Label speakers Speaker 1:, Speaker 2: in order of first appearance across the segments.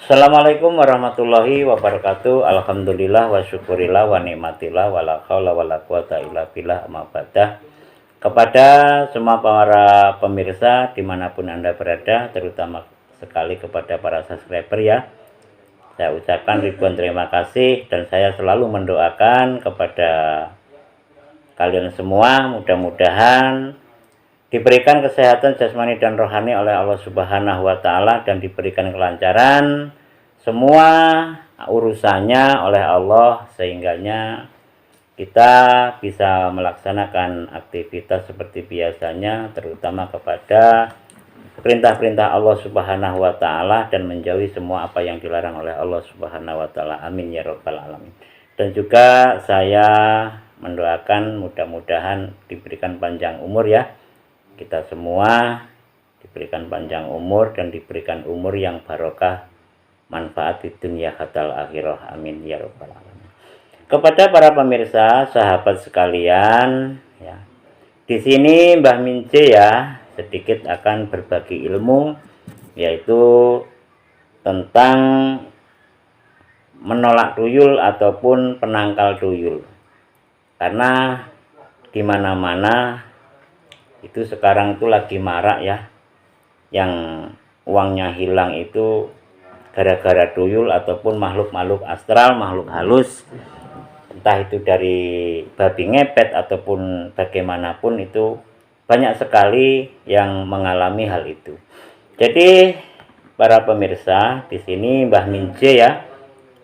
Speaker 1: Assalamualaikum warahmatullahi wabarakatuh. Alhamdulillah wa syukurillah wa nikmatillah wa la haula wa la quwata illa billah amma ba'dah. Kepada semua para pemirsa dimanapun Anda berada, terutama sekali kepada para subscriber ya, saya ucapkan ribuan terima kasih. Dan saya selalu mendoakan kepada kalian semua, mudah-mudahan diberikan kesehatan jasmani dan rohani oleh Allah Subhanahu wa Ta'ala, dan diberikan kelancaran semua urusannya oleh Allah, sehingganya kita bisa melaksanakan aktivitas seperti biasanya, terutama kepada perintah-perintah Allah Subhanahu wa Ta'ala, dan menjauhi semua apa yang dilarang oleh Allah Subhanahu wa Ta'ala. Amin ya rabbal alamin. Dan juga saya mendoakan mudah-mudahan diberikan panjang umur ya, kita semua diberikan panjang umur dan diberikan umur yang barokah, manfaat di dunia hatal akhirah. Amin ya rabbal alamin. Kepada para pemirsa, sahabat sekalian, ya, di sini Mbah Mince ya sedikit akan berbagi ilmu, yaitu tentang menolak tuyul ataupun penangkal tuyul. Karena di mana-mana itu sekarang itu lagi marak ya, yang uangnya hilang itu gara-gara tuyul ataupun makhluk-makhluk astral, makhluk halus, entah itu dari babi ngepet ataupun bagaimanapun, itu banyak sekali yang mengalami hal itu. Jadi para pemirsa, di sini Mbah Mince ya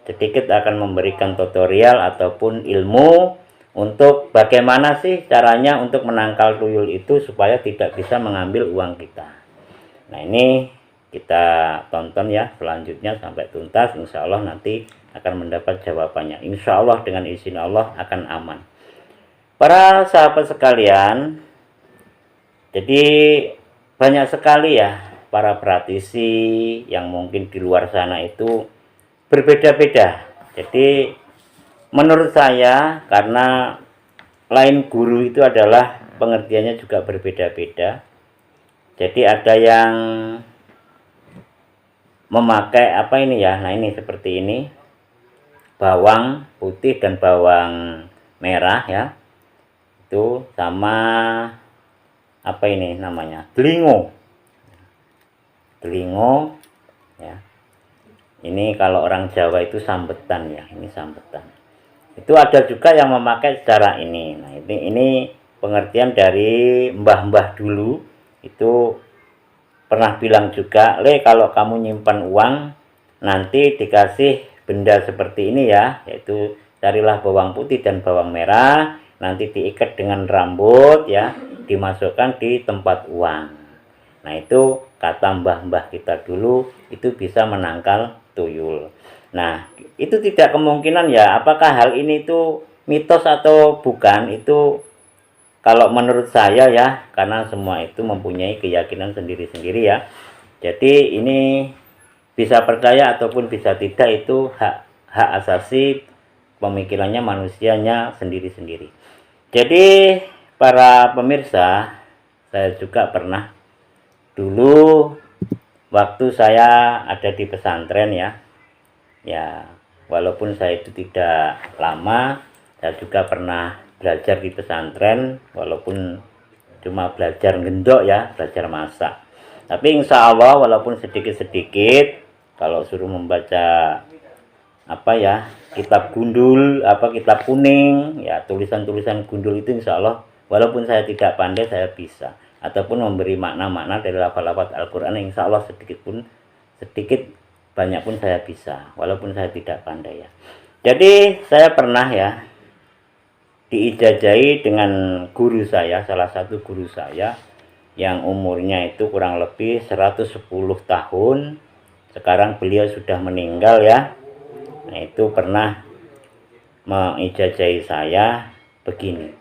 Speaker 1: sedikit akan memberikan tutorial ataupun ilmu untuk bagaimana sih caranya untuk menangkal tuyul itu supaya tidak bisa mengambil uang kita. Nah, ini kita tonton ya selanjutnya sampai tuntas. Insya Allah nanti akan mendapat jawabannya. Insya Allah dengan izin Allah akan aman. Para sahabat sekalian, jadi banyak sekali ya para praktisi yang mungkin di luar sana itu berbeda-beda. Jadi menurut saya, karena lain guru itu adalah pengertiannya juga berbeda-beda. Jadi ada yang memakai apa ini ya, nah ini seperti ini, bawang putih dan bawang merah ya, itu sama apa ini namanya, delingo ya. Ini kalau orang Jawa itu sambetan ya, ini sambetan. Itu ada juga yang memakai secara ini. Nah, ini pengertian dari mbah-mbah dulu itu pernah bilang juga, kalau kamu nyimpan uang nanti dikasih benda seperti ini ya, yaitu carilah bawang putih dan bawang merah, nanti diikat dengan rambut ya, dimasukkan di tempat uang. Nah, itu kata mbah-mbah kita dulu, itu bisa menangkal tuyul. Nah, itu tidak kemungkinan ya, apakah hal ini itu mitos atau bukan, itu kalau menurut saya ya, karena semua itu mempunyai keyakinan sendiri-sendiri ya. Jadi ini bisa percaya ataupun bisa tidak, itu hak asasi pemikirannya manusianya sendiri-sendiri. Jadi para pemirsa, saya juga pernah dulu waktu saya ada di pesantren ya, walaupun saya itu tidak lama, saya juga pernah belajar di pesantren, walaupun cuma belajar ngendok ya, belajar masak. Tapi insya Allah walaupun sedikit-sedikit, kalau suruh membaca apa ya, kitab gundul, kitab kuning ya, tulisan-tulisan gundul itu insya Allah walaupun saya tidak pandai, saya bisa. Ataupun memberi makna-makna dari lafaz-lafaz Al-Quran, insya Allah sedikit banyak pun saya bisa, walaupun saya tidak pandai ya. Jadi saya pernah ya diijazahi dengan guru saya, salah satu guru saya yang umurnya itu kurang lebih 110 tahun. Sekarang beliau sudah meninggal ya. Nah, itu pernah mengijazahi saya begini,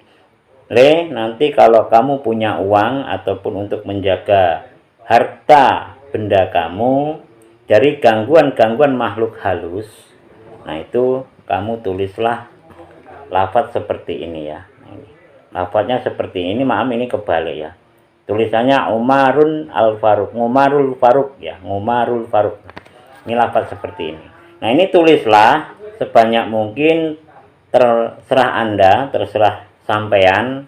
Speaker 1: nanti kalau kamu punya uang ataupun untuk menjaga harta benda kamu dari gangguan-gangguan makhluk halus, nah itu kamu tulislah lafaz seperti ini ya. Nah, ini lafaznya seperti ini, maaf ini kebalik ya, tulisannya Umarun Al Faruq, Ngumarul Faruq ya, Ngumarul Faruq. Ini lafaz seperti ini. Nah, ini tulislah sebanyak mungkin, terserah Anda, terserah sampean.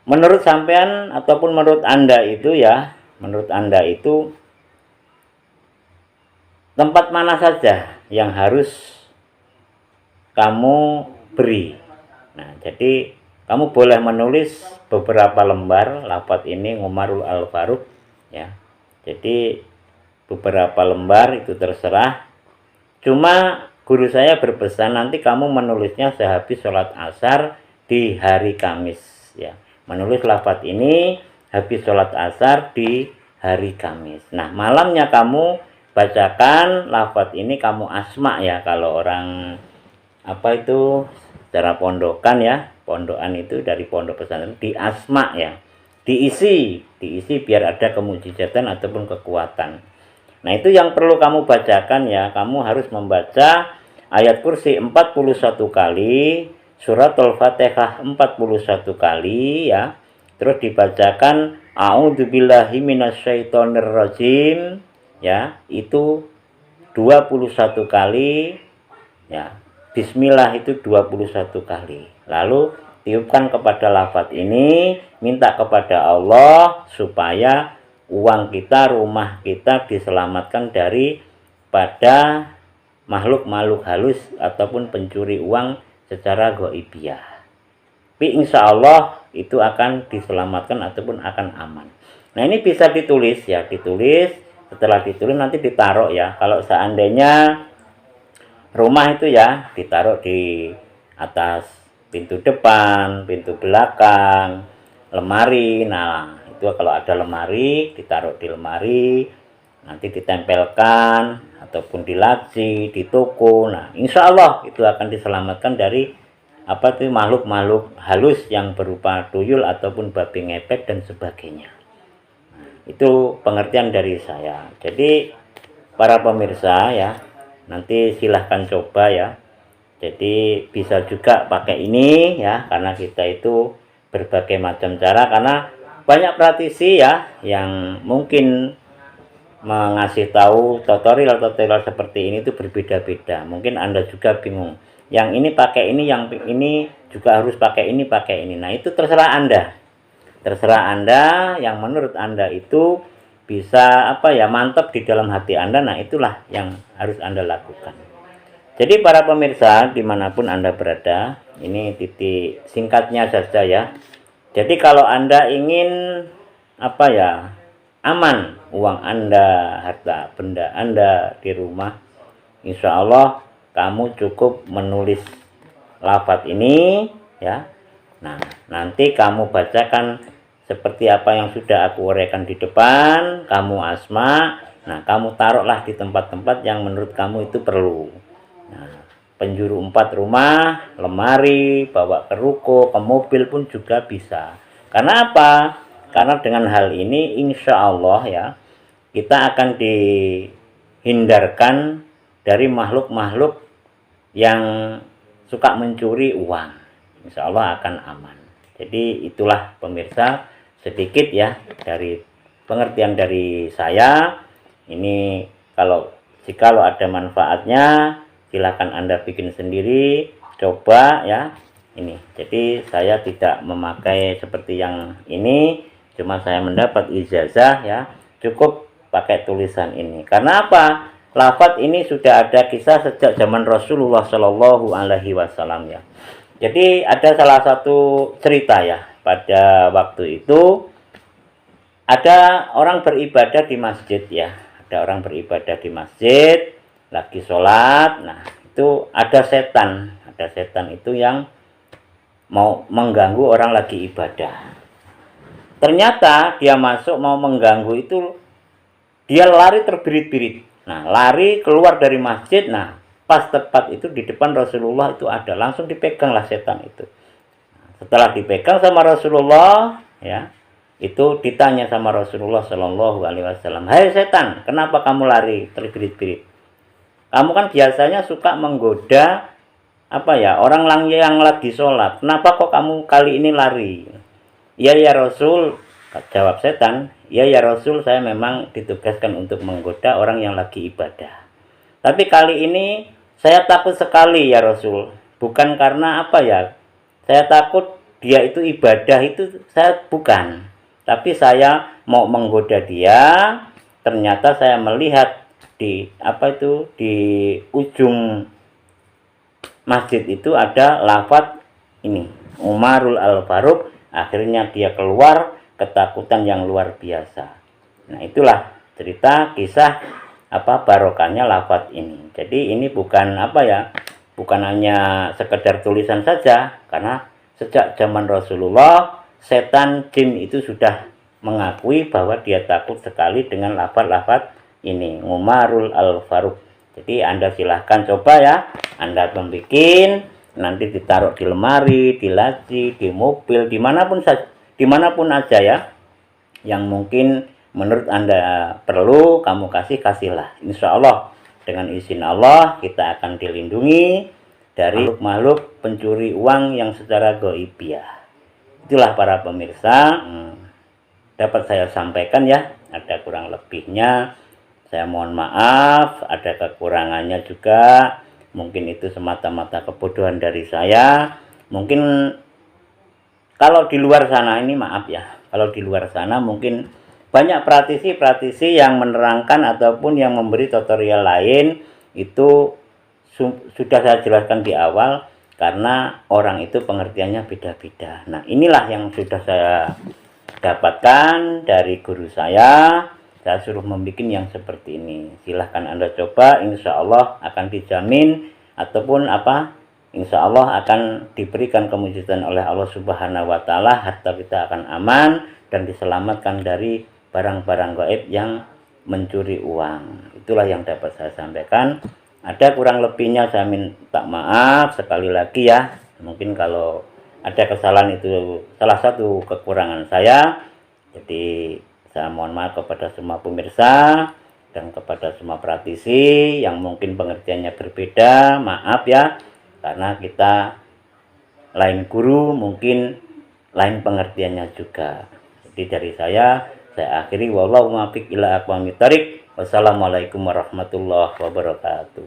Speaker 1: Menurut sampean ataupun menurut Anda itu ya, menurut Anda itu tempat mana saja yang harus kamu beri. Nah, jadi kamu boleh menulis beberapa lembar lafaz ini Umarul Al-Faruq ya. Jadi beberapa lembar itu terserah. Cuma guru saya berpesan nanti kamu menulisnya sehabis sholat asar di hari Kamis ya. Menulis lafaz ini habis sholat asar di hari Kamis. Nah, malamnya kamu bacakan lafaz ini, kamu asma ya, kalau orang apa itu secara pondokan ya, pondokan itu dari pondok pesantren di asma ya, diisi biar ada kemujizatan ataupun kekuatan. Nah, itu yang perlu kamu bacakan ya. Kamu harus membaca ayat kursi 41 kali, surat Al-Fatihah 41 kali ya. Terus dibacakan a'udzubillahi minasyaitonirrajim ya, itu 21 kali ya. Bismillah itu 21 kali. Lalu tiupkan kepada lafaz ini, minta kepada Allah supaya uang kita, rumah kita diselamatkan dari pada makhluk-makhluk halus ataupun pencuri uang secara ghaibiyah. Tapi insya Allah itu akan diselamatkan ataupun akan aman. Nah, ini bisa ditulis ya, ditulis. Setelah ditulis nanti ditaruh ya. Kalau seandainya rumah itu ya ditaruh di atas pintu depan, pintu belakang, lemari. Nah, itu kalau ada lemari ditaruh di lemari, nanti ditempelkan ataupun di laci, di toko. Nah, insya Allah itu akan diselamatkan dari apa itu makhluk-makhluk halus yang berupa tuyul ataupun babi ngepet dan sebagainya. Nah, itu pengertian dari saya. Jadi para pemirsa ya, nanti silahkan coba ya. Jadi bisa juga pakai ini ya, karena kita itu berbagai macam cara, karena banyak praktisi ya yang mungkin mengasih tahu tutorial seperti ini itu berbeda-beda. Mungkin Anda juga bingung. Yang ini pakai ini, yang ini juga harus pakai ini, pakai ini. Nah, itu terserah Anda. Terserah Anda yang menurut Anda itu bisa apa ya, mantap di dalam hati Anda. Nah, itulah yang harus Anda lakukan. Jadi para pemirsa dimanapun Anda berada, ini titik singkatnya saja ya. Jadi kalau Anda ingin apa ya, aman uang Anda, harta benda Anda di rumah, insya Allah kamu cukup menulis lafaz ini ya. Nah, nanti kamu bacakan seperti apa yang sudah aku uraikan di depan, kamu asma. Nah, kamu taruhlah di tempat-tempat yang menurut kamu itu perlu. Nah, penjuru 4 rumah, lemari, bawa ke ruko, ke mobil pun juga bisa. Karena apa? Karena dengan hal ini insya Allah ya, kita akan dihindarkan dari makhluk-makhluk yang suka mencuri uang. Insya Allah akan aman. Jadi itulah pemirsa sedikit ya dari pengertian dari saya. Ini jikalau ada manfaatnya, silakan Anda bikin sendiri, coba ya. Ini. Jadi saya tidak memakai seperti yang ini, cuma saya mendapat ijazah ya, cukup pakai tulisan ini. Karena apa? Lafaz ini sudah ada kisah sejak zaman Rasulullah Shallallahu Alaihi Wasallam ya. Jadi ada salah satu cerita ya, pada waktu itu ada orang beribadah di masjid ya, ada orang beribadah di masjid lagi sholat. Nah, itu ada setan itu yang mau mengganggu orang lagi ibadah. Ternyata dia masuk mau mengganggu itu, dia lari terbirit-birit. Nah, lari keluar dari masjid. Nah, pas tepat itu di depan Rasulullah itu ada, langsung dipeganglah setan itu. Setelah dipegang sama Rasulullah ya, itu ditanya sama Rasulullah Shallallahu Alaihi Wasallam, "Hai setan, kenapa kamu lari terbirit-birit? Kamu kan biasanya suka menggoda apa ya, orang yang lagi sholat. Kenapa kok kamu kali ini lari?" "Iya ya Rasul, Jawab setan, ya Rasul, saya memang ditugaskan untuk menggoda orang yang lagi ibadah. Tapi kali ini saya takut sekali ya Rasul. Bukan karena apa ya, saya takut dia itu ibadah, itu saya bukan. Tapi saya mau menggoda dia, ternyata saya melihat di di ujung masjid itu ada lafaz ini, Umarul Al-Faruq. Akhirnya dia keluar, ketakutan yang luar biasa. Nah, itulah cerita kisah barokahnya lafaz ini. Jadi ini bukan bukan hanya sekedar tulisan saja, karena sejak zaman Rasulullah, setan jin itu sudah mengakui bahwa dia takut sekali dengan lafaz-lafaz ini, Umarul Al-Faruq. Jadi Anda silahkan coba ya, Anda membuat, nanti ditaruh di lemari, di laci, di mobil, dimanapun aja ya, yang mungkin menurut Anda perlu, kamu kasihlah. Insya Allah dengan izin Allah kita akan dilindungi dari makhluk pencuri uang yang secara goibiyah. Itulah para pemirsa, dapat saya sampaikan ya. Ada kurang lebihnya, saya mohon maaf. Ada kekurangannya juga, mungkin itu semata-mata kebodohan dari saya. Mungkin kalau di luar sana ini, maaf ya, kalau di luar sana mungkin banyak praktisi yang menerangkan ataupun yang memberi tutorial lain, itu sudah saya jelaskan di awal, karena orang itu pengertiannya beda-beda. Nah, inilah yang sudah saya dapatkan dari guru saya suruh membuat yang seperti ini. Silahkan Anda coba, insya Allah akan dijamin ataupun insya Allah akan diberikan kemujizatan oleh Allah Subhanahu wa Ta'ala. Harta kita akan aman dan diselamatkan dari barang-barang gaib yang mencuri uang. Itulah yang dapat saya sampaikan. Ada kurang lebihnya saya minta maaf sekali lagi ya. Mungkin kalau ada kesalahan itu salah satu kekurangan saya. Jadi saya mohon maaf kepada semua pemirsa dan kepada semua praktisi yang mungkin pengertiannya berbeda. Maaf ya, karena kita lain guru, mungkin lain pengertiannya juga. Jadi dari saya akhiri, wallahu muwaffiq ila aqwamit thoriq. Wassalamualaikum warahmatullahi wabarakatuh.